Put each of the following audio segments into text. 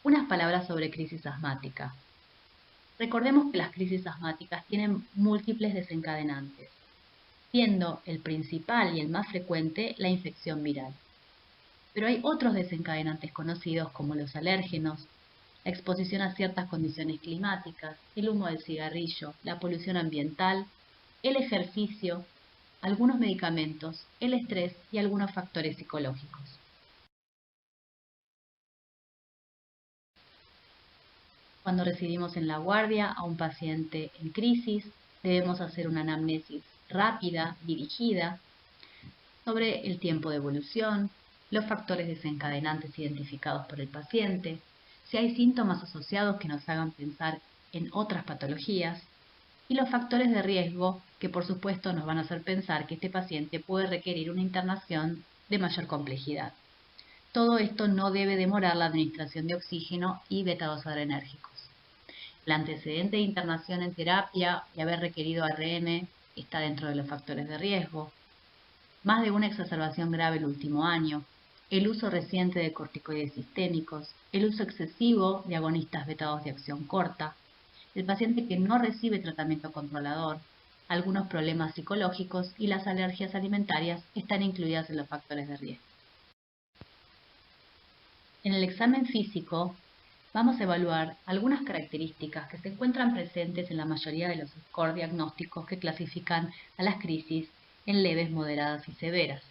Unas palabras sobre crisis asmática. Recordemos que las crisis asmáticas tienen múltiples desencadenantes, siendo el principal y el más frecuente la infección viral. Pero hay otros desencadenantes conocidos como los alérgenos, la exposición a ciertas condiciones climáticas, el humo del cigarrillo, la polución ambiental, el ejercicio, algunos medicamentos, el estrés y algunos factores psicológicos. Cuando recibimos en la guardia a un paciente en crisis, debemos hacer una anamnesis rápida, dirigida, sobre el tiempo de evolución, los factores desencadenantes identificados por el paciente, si hay síntomas asociados que nos hagan pensar en otras patologías, y los factores de riesgo que por supuesto nos van a hacer pensar que este paciente puede requerir una internación de mayor complejidad. Todo esto no debe demorar la administración de oxígeno y beta-2-adrenérgicos. El antecedente de internación en terapia y haber requerido ARN está dentro de los factores de riesgo. Más de una exacerbación grave el último año, el uso reciente de corticoides sistémicos, el uso excesivo de agonistas beta-2 de acción corta, el paciente que no recibe tratamiento controlador, algunos problemas psicológicos y las alergias alimentarias están incluidas en los factores de riesgo. En el examen físico vamos a evaluar algunas características que se encuentran presentes en la mayoría de los scores diagnósticos que clasifican a las crisis en leves, moderadas y severas.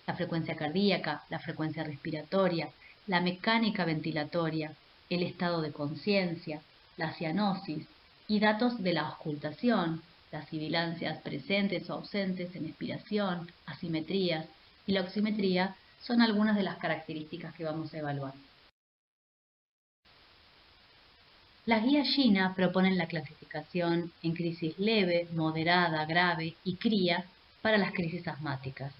La frecuencia cardíaca, la frecuencia respiratoria, la mecánica ventilatoria, el estado de conciencia, la cianosis y datos de la auscultación, las sibilancias presentes o ausentes en expiración, asimetrías y la oximetría son algunas de las características que vamos a evaluar. Las guías GINA proponen la clasificación en crisis leve, moderada, grave y cría para las crisis asmáticas.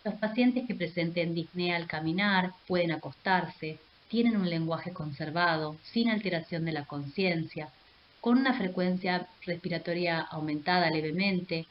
Los pacientes que presenten disnea al caminar pueden acostarse, tienen un lenguaje conservado, sin alteración de la conciencia, con una frecuencia respiratoria aumentada levemente,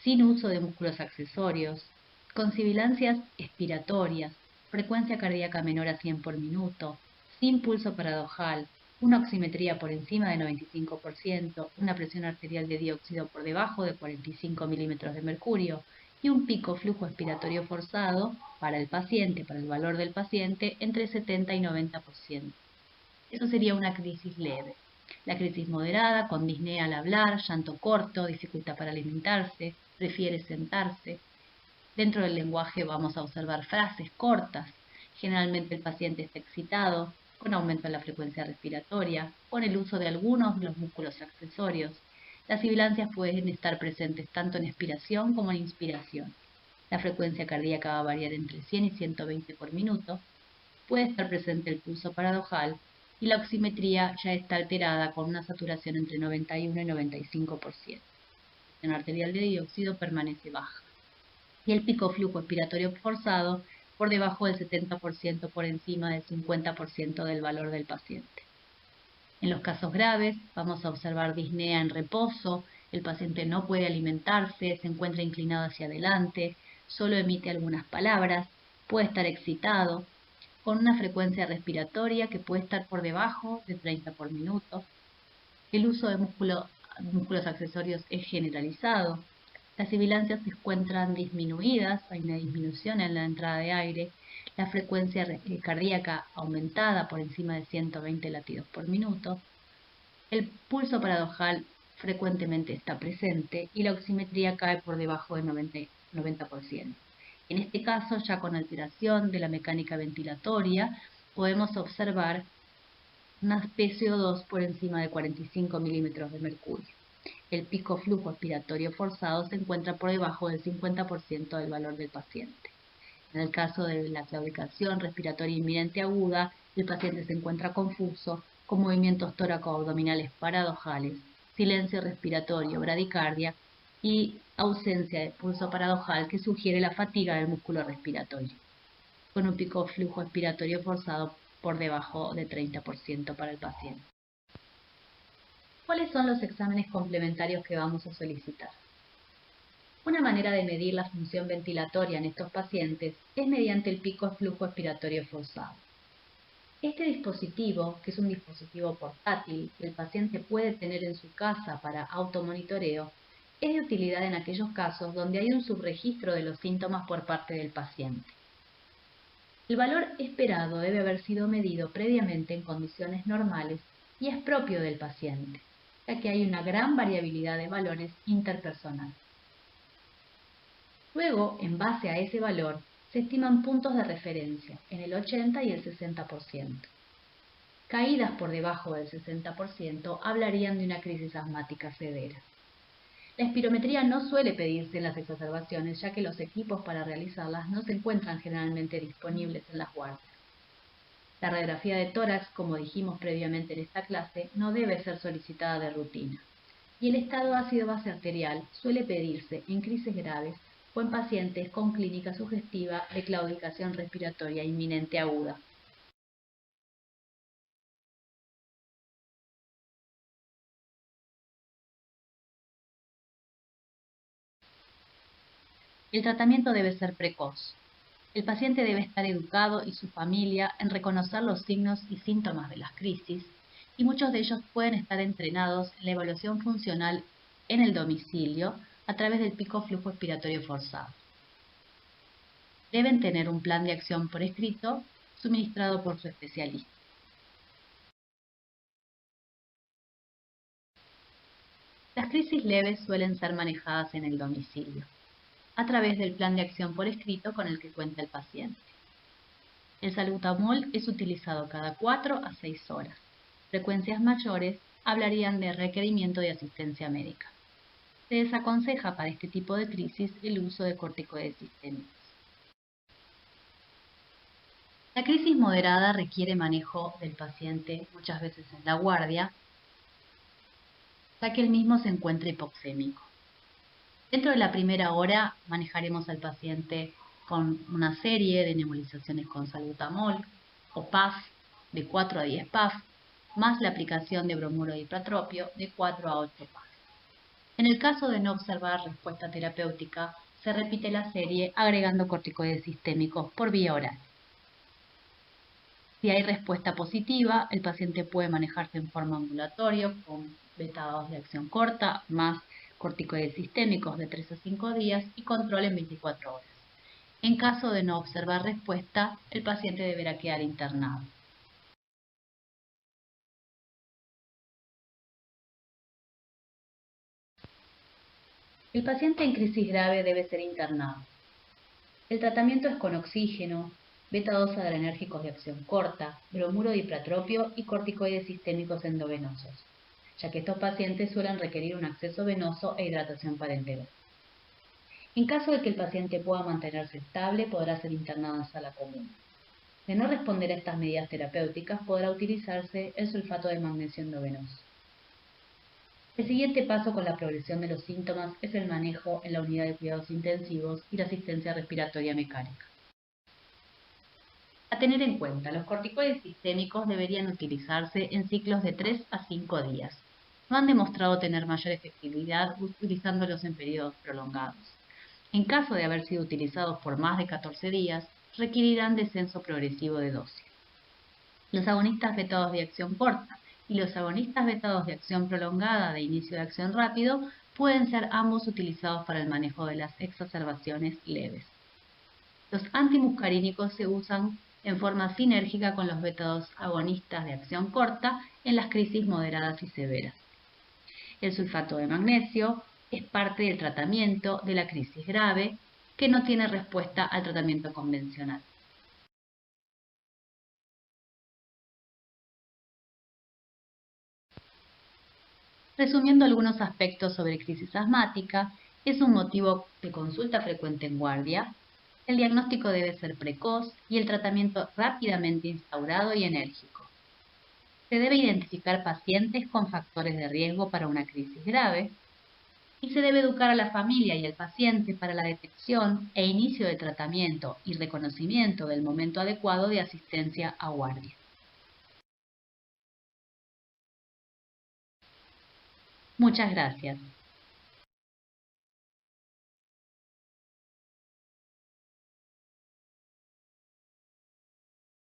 sin uso de músculos accesorios, con sibilancias expiratorias, frecuencia cardíaca menor a 100 por minuto, sin pulso paradojal, una oximetría por encima de 95%, una presión arterial de dióxido por debajo de 45 milímetros de mercurio y un pico flujo expiratorio forzado para el paciente, para el valor del paciente, entre 70 y 90%. Eso sería una crisis leve. La crisis moderada, con disnea al hablar, llanto corto, dificultad para alimentarse, prefiere sentarse. Dentro del lenguaje vamos a observar frases cortas. Generalmente el paciente está excitado, con aumento en la frecuencia respiratoria, con el uso de algunos de los músculos accesorios. Las sibilancias pueden estar presentes tanto en expiración como en inspiración. La frecuencia cardíaca va a variar entre 100 y 120 por minuto. Puede estar presente el pulso paradojal y la oximetría ya está alterada con una saturación entre 91 y 95%. La presión arterial de dióxido permanece baja y el pico flujo expiratorio forzado por debajo del 70% por encima del 50% del valor del paciente. En los casos graves vamos a observar disnea en reposo, el paciente no puede alimentarse, se encuentra inclinado hacia adelante, solo emite algunas palabras, puede estar excitado, con una frecuencia respiratoria que puede estar por debajo de 30 por minuto. El uso de músculos accesorios es generalizado. Las sibilancias se encuentran disminuidas, hay una disminución en la entrada de aire, la frecuencia cardíaca aumentada por encima de 120 latidos por minuto, el pulso paradojal frecuentemente está presente y la oximetría cae por debajo del 90%. En este caso, ya con alteración de la mecánica ventilatoria, podemos observar una PCO2 por encima de 45 milímetros de mercurio. El pico flujo expiratorio forzado se encuentra por debajo del 50% del valor del paciente. En el caso de la claudicación respiratoria inminente aguda, el paciente se encuentra confuso, con movimientos tóraco-abdominales paradojales, silencio respiratorio, bradicardia y ausencia de pulso paradojal que sugiere la fatiga del músculo respiratorio, con un pico flujo expiratorio forzado por debajo de 30% para el paciente. ¿Cuáles son los exámenes complementarios que vamos a solicitar? Una manera de medir la función ventilatoria en estos pacientes es mediante el pico flujo expiratorio forzado. Este dispositivo, que es un dispositivo portátil que el paciente puede tener en su casa para automonitoreo, es de utilidad en aquellos casos donde hay un subregistro de los síntomas por parte del paciente. El valor esperado debe haber sido medido previamente en condiciones normales y es propio del paciente, ya que hay una gran variabilidad de valores interpersonales. Luego, en base a ese valor, se estiman puntos de referencia en el 80 y el 60%. Caídas por debajo del 60% hablarían de una crisis asmática severa. La espirometría no suele pedirse en las exacerbaciones, ya que los equipos para realizarlas no se encuentran generalmente disponibles en las guardias. La radiografía de tórax, como dijimos previamente en esta clase, no debe ser solicitada de rutina. Y el estado ácido-base arterial suele pedirse en crisis graves o en pacientes con clínica sugestiva de claudicación respiratoria inminente aguda. El tratamiento debe ser precoz. El paciente debe estar educado y su familia en reconocer los signos y síntomas de las crisis, y muchos de ellos pueden estar entrenados en la evaluación funcional en el domicilio a través del pico flujo expiratorio forzado. Deben tener un plan de acción por escrito suministrado por su especialista. Las crisis leves suelen ser manejadas en el domicilio, a través del plan de acción por escrito con el que cuenta el paciente. El salbutamol es utilizado cada 4 a 6 horas. Frecuencias mayores hablarían de requerimiento de asistencia médica. Se desaconseja para este tipo de crisis el uso de corticoides sistémicos. La crisis moderada requiere manejo del paciente muchas veces en la guardia, ya que el mismo se encuentra hipoxémico. Dentro de la primera hora manejaremos al paciente con una serie de nebulizaciones con salbutamol o PAF de 4 a 10 PAF, más la aplicación de bromuro de hipratropio de 4 a 8 PAF. En el caso de no observar respuesta terapéutica, se repite la serie agregando corticoides sistémicos por vía oral. Si hay respuesta positiva, el paciente puede manejarse en forma ambulatoria con beta-2 de acción corta, más corticoides sistémicos de 3 a 5 días y control en 24 horas. En caso de no observar respuesta, el paciente deberá quedar internado. El paciente en crisis grave debe ser internado. El tratamiento es con oxígeno, beta-2 adrenérgicos de acción corta, bromuro de hipratropio y corticoides sistémicos endovenosos, ya que estos pacientes suelen requerir un acceso venoso e hidratación parenteral. En caso de que el paciente pueda mantenerse estable, podrá ser internado en sala común. De no responder a estas medidas terapéuticas, podrá utilizarse el sulfato de magnesio endovenoso. El siguiente paso con la progresión de los síntomas es el manejo en la unidad de cuidados intensivos y la asistencia respiratoria mecánica. A tener en cuenta, los corticoides sistémicos deberían utilizarse en ciclos de 3 a 5 días. No han demostrado tener mayor efectividad utilizándolos en periodos prolongados. En caso de haber sido utilizados por más de 14 días, requerirán descenso progresivo de dosis. Los agonistas beta-2 de acción corta y los agonistas beta-2 de acción prolongada de inicio de acción rápido pueden ser ambos utilizados para el manejo de las exacerbaciones leves. Los antimuscarínicos se usan en forma sinérgica con los beta-2 agonistas de acción corta en las crisis moderadas y severas. El sulfato de magnesio es parte del tratamiento de la crisis grave que no tiene respuesta al tratamiento convencional. Resumiendo algunos aspectos sobre crisis asmática, es un motivo de consulta frecuente en guardia, el diagnóstico debe ser precoz y el tratamiento rápidamente instaurado y enérgico. Se debe identificar pacientes con factores de riesgo para una crisis grave y se debe educar a la familia y al paciente para la detección e inicio de tratamiento y reconocimiento del momento adecuado de asistencia a guardia. Muchas gracias.